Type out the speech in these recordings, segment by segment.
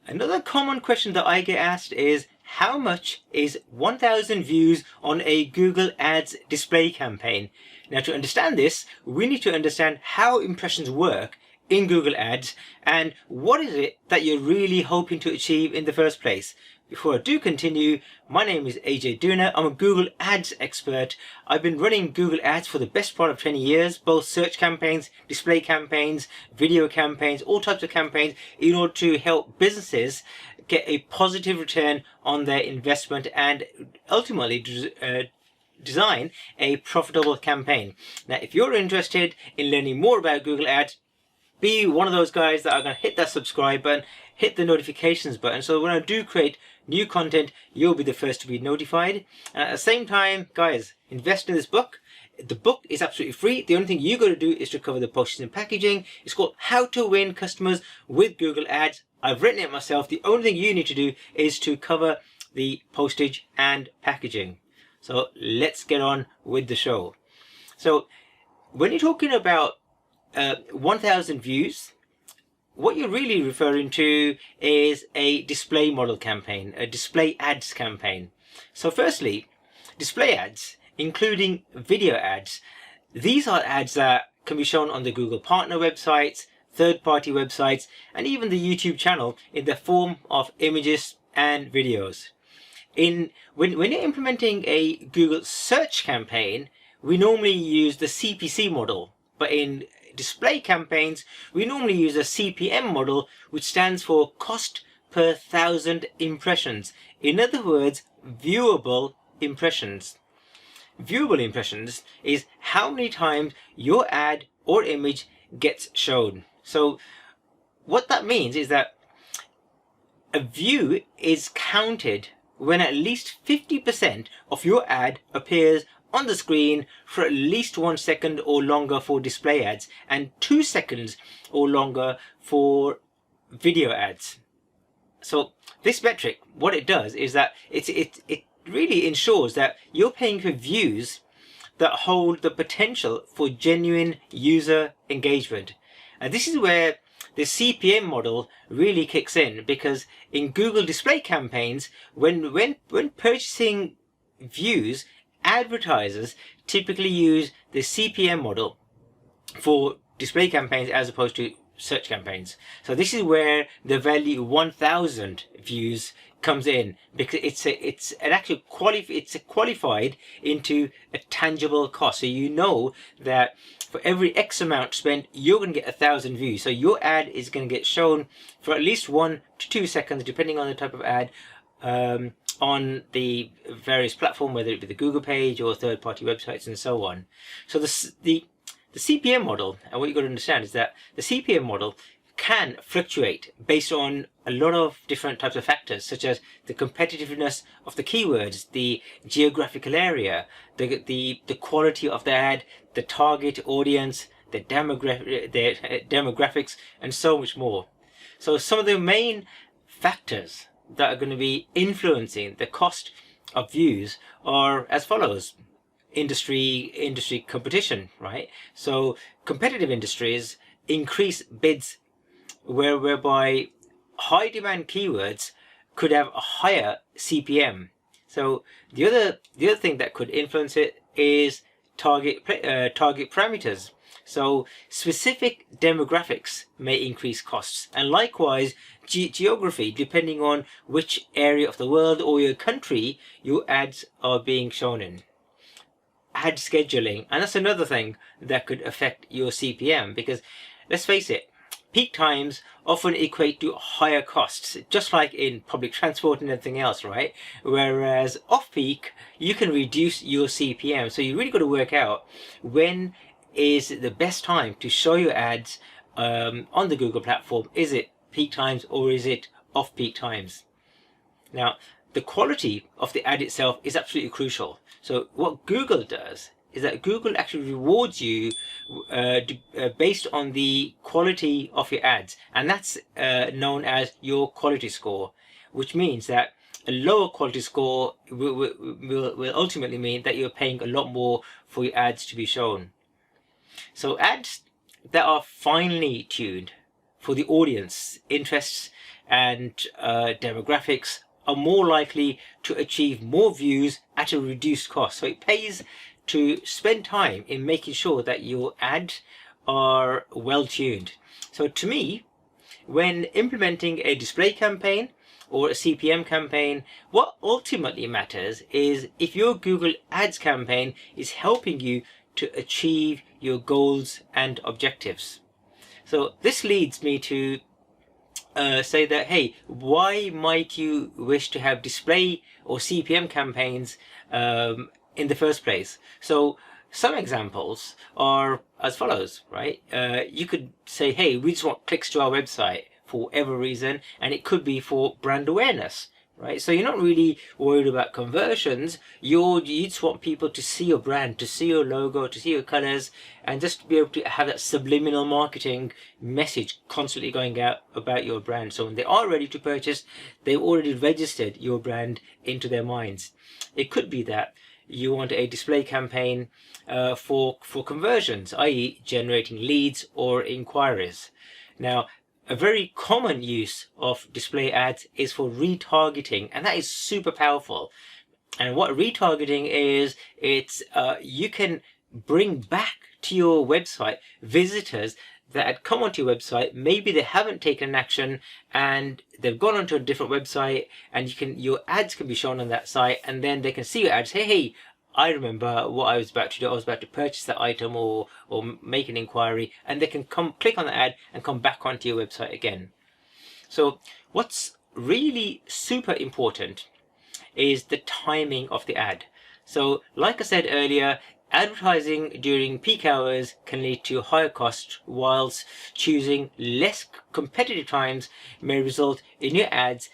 Another common question that I get asked is, how much is 1,000 views on a Google Ads display campaign? Now, to understand this, we need to understand how impressions work in Google Ads and what is it that you're really hoping to achieve in the first place. Before I do continue, my name is Ajay Dhunna. I'm a Google Ads expert. I've been running Google Ads for the best part of 20 years, both search campaigns, display campaigns, video campaigns, all types of campaigns, in order to help businesses get a positive return on their investment and ultimately design a profitable campaign. Now, if you're interested in learning more about Google Ads, be one of those guys that are going to hit that subscribe button, hit the notifications button, so when I do create new content, you'll be the first to be notified. And at the same time, guys, invest in this book. The book is absolutely free. The only thing you got to do is to cover the postage and packaging. It's called How to Win Customers with Google Ads. I've written it myself. The only thing you need to do is to cover the postage and packaging. So let's get on with the show. So when you're talking about 1,000 views, what you're really referring to is a display model campaign, a display ads campaign. So firstly, display ads, including video ads. These are ads that can be shown on the Google partner websites, third-party websites, and even the YouTube channel in the form of images and videos. When you're implementing a Google search campaign, we normally use the CPC model, but in display campaigns, we normally use a CPM model, which stands for cost per 1,000 impressions. In other words, viewable impressions. Viewable impressions is how many times your ad or image gets shown. So what that means is that a view is counted when at least 50% of your ad appears on the screen for at least 1 second or longer for display ads and 2 seconds or longer for video ads. So this metric, what it does is that it really ensures that you're paying for views that hold the potential for genuine user engagement. And this is where the CPM model really kicks in, because in Google display campaigns, when purchasing views, advertisers typically use the CPM model for display campaigns as opposed to search campaigns. So this is where the value 1,000 views comes in, because it's qualified into a tangible cost. So you know that for every X amount spent, you're going to get 1,000 views. So your ad is going to get shown for at least 1 to 2 seconds, depending on the type of ad, on the various platforms, whether it be the Google page or third-party websites and so on. So the CPM model, and what you've got to understand is that the CPM model can fluctuate based on a lot of different types of factors, such as the competitiveness of the keywords, the geographical area, the quality of the ad, the target audience, the demographics, and so much more. So some of the main factors that are going to be influencing the cost of views are as follows. Industry competition, right? So competitive industries increase bids whereby high demand keywords could have a higher CPM. So the other thing that could influence it is target parameters. So specific demographics may increase costs, and likewise geography, depending on which area of the world or your country your ads are being shown in. Ad scheduling, and that's another thing that could affect your CPM, because let's face it, peak times often equate to higher costs, just like in public transport and everything else, right? Whereas off-peak, you can reduce your CPM. So you really got to work out when is the best time to show your ads on the Google platform. Is it peak times or is it off-peak times? Now, the quality of the ad itself is absolutely crucial. So what Google does is that Google actually rewards you based on the quality of your ads, and that's known as your quality score, which means that a lower quality score will ultimately mean that you're paying a lot more for your ads to be shown. So ads that are finely tuned for the audience interests and demographics are more likely to achieve more views at a reduced cost. So it pays to spend time in making sure that your ads are well tuned. So to me, when implementing a display campaign or a CPM campaign, what ultimately matters is if your Google Ads campaign is helping you to achieve your goals and objectives. So this leads me to say that, hey, why might you wish to have display or CPM campaigns in the first place? So some examples are as follows, right? You could say, hey, we just want clicks to our website for whatever reason, and it could be for brand awareness, right? So you're not really worried about conversions. You just want people to see your brand, to see your logo, to see your colors, and just to be able to have that subliminal marketing message constantly going out about your brand. So when they are ready to purchase, they've already registered your brand into their minds. It could be that you want a display campaign for conversions, i.e. generating leads or inquiries. Now, a very common use of display ads is for retargeting, and that is super powerful. And what retargeting is, it's you can bring back to your website visitors that had come onto your website. Maybe they haven't taken an action and they've gone onto a different website, and your ads can be shown on that site, and then they can see your ads. Hey, I remember what I was about to do. I was about to purchase that item or make an inquiry, and they can come click on the ad and come back onto your website again. So what's really super important is the timing of the ad. So like I said earlier, advertising during peak hours can lead to higher costs, whilst choosing less competitive times may result in your ads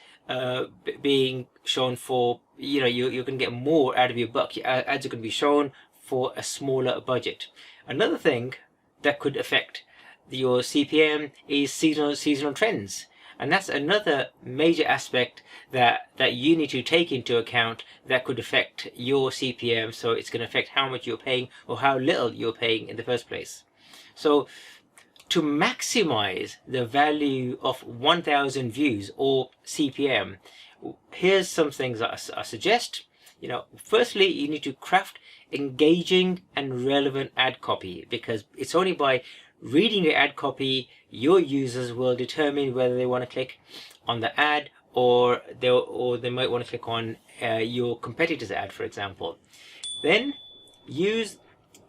being shown for, you're going to get more out of your buck. Your ads are going to be shown for a smaller budget. Another thing that could affect your CPM is seasonal trends. And that's another major aspect that you need to take into account that could affect your CPM. So it's going to affect how much you're paying or how little you're paying in the first place. So to maximize the value of 1,000 views or CPM, here's some things that I suggest. Firstly, you need to craft engaging and relevant ad copy, because it's only by reading your ad copy your users will determine whether they want to click on the ad or they might want to click on your competitor's ad, for example. Then use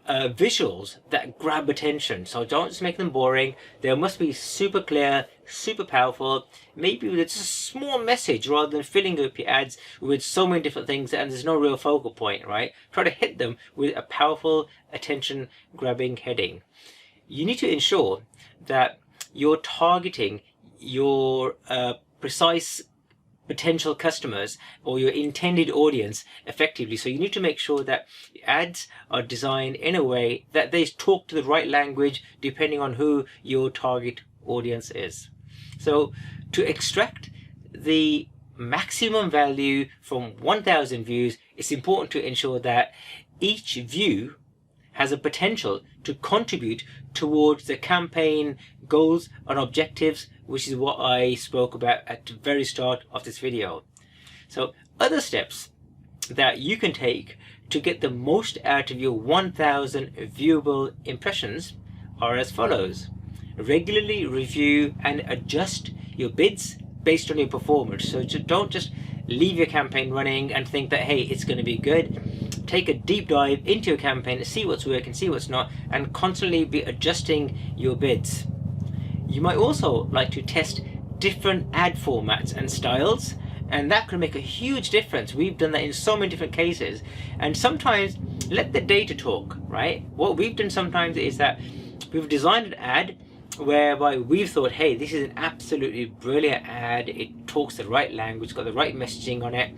visuals that grab attention. So don't just make them boring. They must be super clear, super powerful, maybe with just a small message rather than filling up your ads with so many different things and there's no real focal point, right? Try to hit them with a powerful attention grabbing heading. You need to ensure that you're targeting your precise potential customers or your intended audience effectively. So you need to make sure that ads are designed in a way that they talk to the right language depending on who your target audience is. So to extract the maximum value from 1,000 views, it's important to ensure that each view has a potential to contribute towards the campaign goals and objectives, which is what I spoke about at the very start of this video. So other steps that you can take to get the most out of your 1,000 viewable impressions are as follows. Regularly review and adjust your bids based on your performance. So don't just leave your campaign running and think that, hey, it's going to be good. Take a deep dive into your campaign, see what's working, see what's not, and constantly be adjusting your bids. You might also like to test different ad formats and styles, and that can make a huge difference. We've done that in so many different cases, and sometimes let the data talk, right? What we've done sometimes is that we've designed an ad whereby we've thought, hey, this is an absolutely brilliant ad, it talks the right language, got the right messaging on it,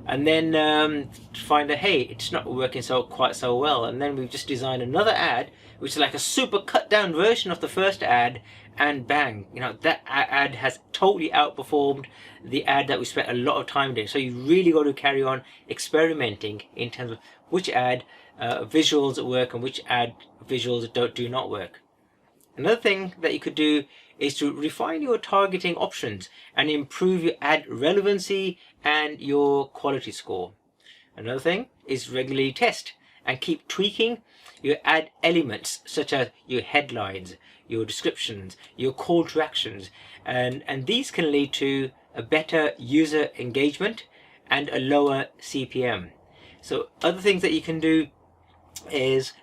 and then find that, hey, it's not working quite so well, and then we've just designed another ad which is like a super cut down version of the first ad, and bang, that ad has totally outperformed the ad that we spent a lot of time doing. So you really got to carry on experimenting in terms of which ad visuals work and which ad visuals do not work. Another thing that you could do is to refine your targeting options and improve your ad relevancy and your quality score. Another thing is regularly test and keep tweaking your ad elements, such as your headlines, your descriptions, your call to actions, and these can lead to a better user engagement and a lower CPM. So other things that you can do is,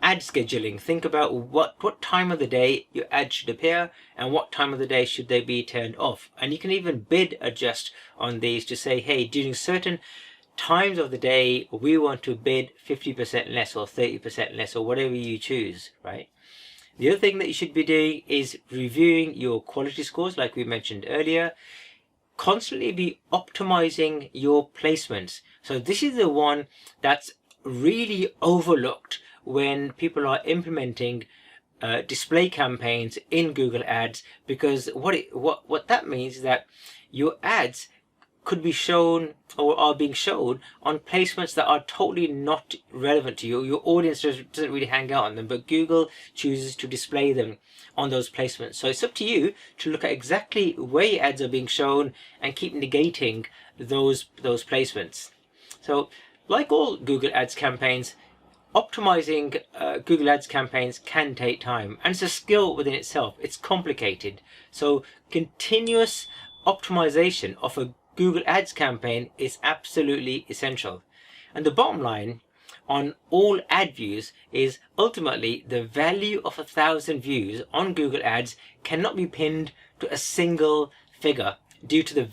ad scheduling. Think about what time of the day your ad should appear and what time of the day should they be turned off. And you can even bid adjust on these to say, hey, during certain times of the day we want to bid 50% less or 30% less or whatever you choose, right? The other thing that you should be doing is reviewing your quality scores, like we mentioned earlier. Constantly be optimizing your placements. So this is the one that's really overlooked when people are implementing display campaigns in Google Ads, because what that means is that your ads could be shown or are being shown on placements that are totally not relevant to you. Your audience doesn't really hang out on them, but Google chooses to display them on those placements. So it's up to you to look at exactly where your ads are being shown and keep negating those placements. So like all Google Ads campaigns, optimizing Google Ads campaigns can take time, and it's a skill within itself. It's complicated. So continuous optimization of a Google Ads campaign is absolutely essential. And the bottom line on all ad views is ultimately the value of 1,000 views on Google Ads cannot be pinned to a single figure due to the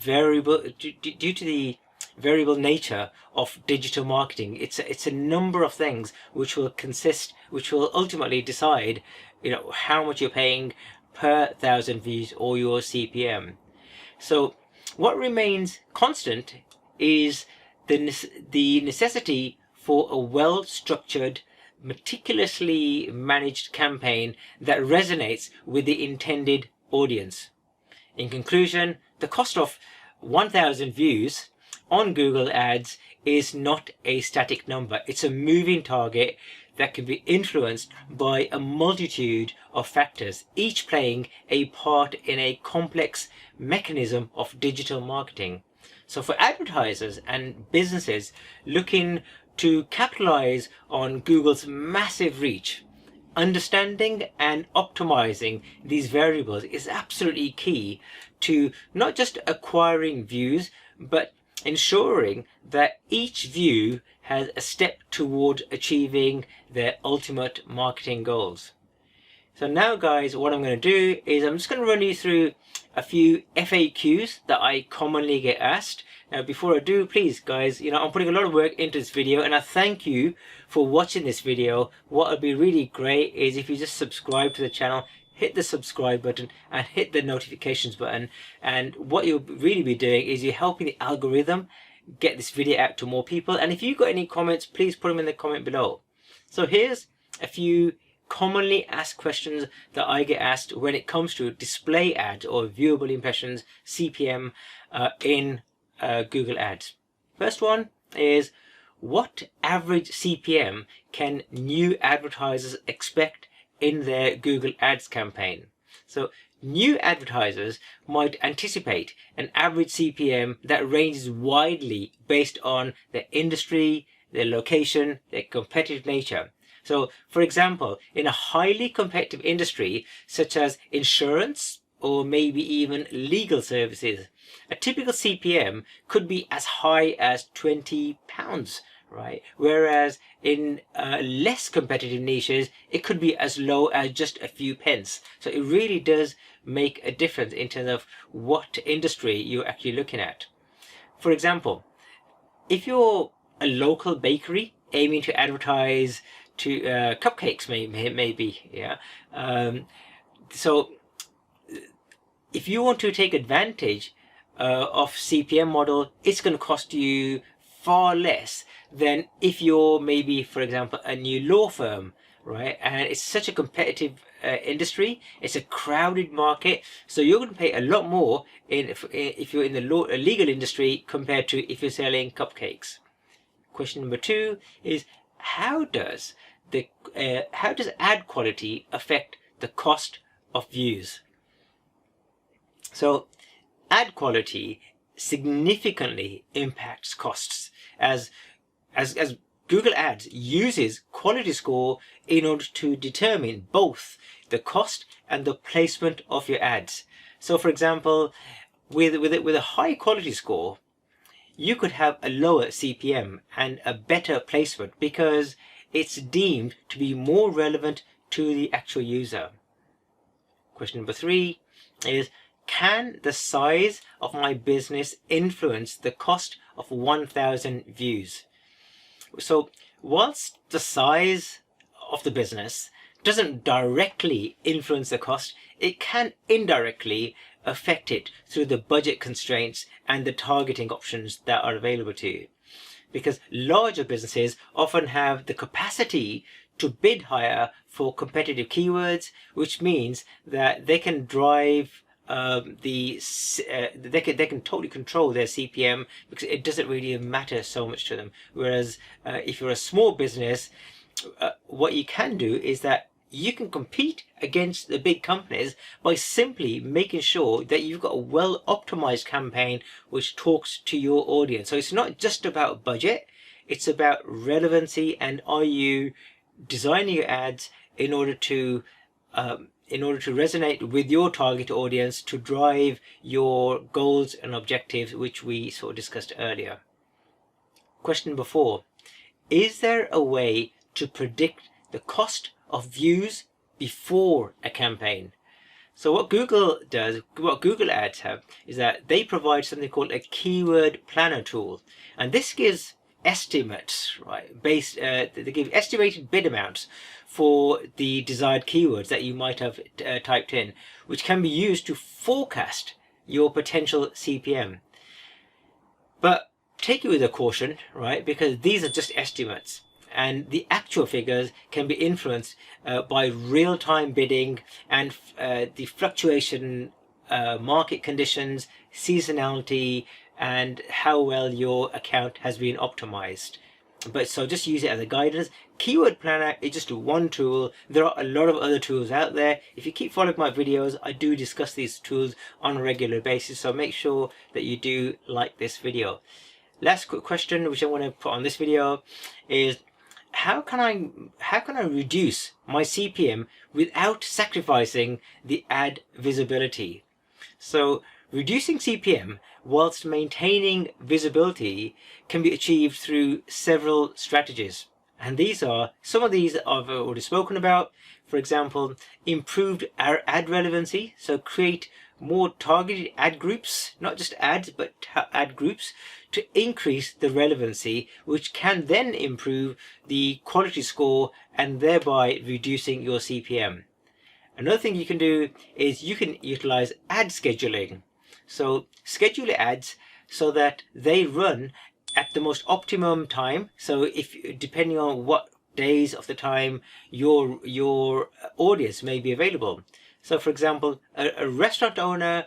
variable nature of digital marketing. It's a number of things which will ultimately decide, how much you're paying per 1,000 views or your CPM. So what remains constant is the necessity for a well-structured, meticulously managed campaign that resonates with the intended audience. In conclusion, the cost of 1,000 views on Google Ads is not a static number. It's a moving target that can be influenced by a multitude of factors, each playing a part in a complex mechanism of digital marketing. So for advertisers and businesses looking to capitalize on Google's massive reach, understanding and optimizing these variables is absolutely key to not just acquiring views, but ensuring that each view has a step toward achieving their ultimate marketing goals. So now guys, what I'm going to do is I'm just going to run you through a few FAQs that I commonly get asked. Now before I do, please guys, I'm putting a lot of work into this video, and I thank you for watching this video. What would be really great is if you just subscribe to the channel, hit the subscribe button and hit the notifications button. And what you'll really be doing is you're helping the algorithm get this video out to more people. And if you've got any comments, please put them in the comment below. So here's a few commonly asked questions that I get asked when it comes to display ads or viewable impressions, CPM, in Google Ads. First one is, what average CPM can new advertisers expect in their Google Ads campaign? So new advertisers might anticipate an average CPM that ranges widely based on their industry, their location, their competitive nature. So for example, in a highly competitive industry such as insurance or maybe even legal services, a typical CPM could be as high as £20, right? Whereas in less competitive niches, it could be as low as just a few pence. So it really does make a difference in terms of what industry you're actually looking at. For example, if you're a local bakery aiming to advertise to cupcakes, maybe, yeah. So if you want to take advantage of CPM model, it's going to cost you far less than if you're maybe, for example, a new law firm, right? And it's such a competitive industry. It's a crowded market, so you're going to pay a lot more if you're in the legal industry compared to if you're selling cupcakes. Question number 2 is, how does ad quality affect the cost of views? So ad quality significantly impacts costs as Google Ads uses quality score in order to determine both the cost and the placement of your ads. So for example, with a high quality score, you could have a lower CPM and a better placement because it's deemed to be more relevant to the actual user. Question number 3 is, can the size of my business influence the cost of 1,000 views? So whilst the size of the business doesn't directly influence the cost, it can indirectly affect it through the budget constraints and the targeting options that are available to you. Because larger businesses often have the capacity to bid higher for competitive keywords, which means that they can drive they can totally control their CPM because it doesn't really matter so much to them. Whereas if you're a small business, what you can do is that you can compete against the big companies by simply making sure that you've got a well optimized campaign which talks to your audience. So it's not just about budget, it's about relevancy, and are you designing your ads in order to resonate with your target audience to drive your goals and objectives, which we sort of discussed earlier. Question number 4. Is there a way to predict the cost of views before a campaign? So what Google Ads have, is that they provide something called a keyword planner tool. And this gives estimates, right? They give estimated bid amounts for the desired keywords that you might have typed in, which can be used to forecast your potential CPM. But take it with a caution, right? Because these are just estimates, and the actual figures can be influenced by real-time bidding and the fluctuation, market conditions, seasonality, and how well your account has been optimized. But so just use it as a guidance. Keyword Planner is just one tool. There are a lot of other tools out there. If you keep following my videos, I do discuss these tools on a regular basis, so make sure that you do like this video. Last quick question which I want to put on this video is, how can I reduce my CPM without sacrificing the ad visibility? So reducing CPM whilst maintaining visibility can be achieved through several strategies. And some of these I've already spoken about. For example, improved ad relevancy. So create more targeted ad groups, not just ads, but ad groups, to increase the relevancy, which can then improve the quality score and thereby reducing your CPM. Another thing you can do is you can utilize ad scheduling. So schedule your ads so that they run at the most optimum time. So if depending on what days of the time your audience may be available. So for example, a restaurant owner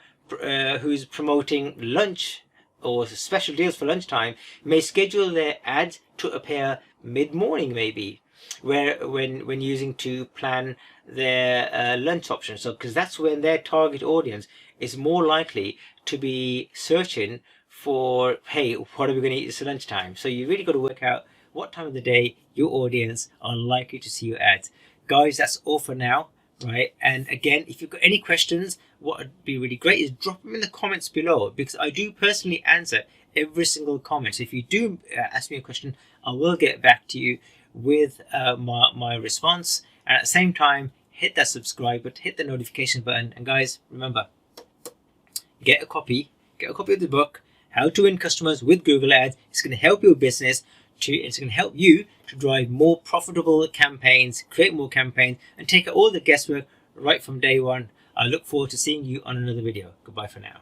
who's promoting lunch or special deals for lunchtime may schedule their ads to appear mid-morning maybe, when using to plan their lunch options. So because that's when their target audience is more likely to be searching for, hey, what are we going to eat this lunchtime? So you really got to work out what time of the day your audience are likely to see your ads. Guys, that's all for now, right? And again, if you've got any questions, what would be really great is drop them in the comments below, because I do personally answer every single comment. So if you do ask me a question, I will get back to you with my response. And at the same time, hit that subscribe button, hit the notification button, and guys, remember, get a copy of the book, How to Win Customers with Google Ads. It's going to help your business it's going to help you to drive more profitable campaigns, create more campaigns, and take out all the guesswork right from day one. I look forward to seeing you on another video. Goodbye for now.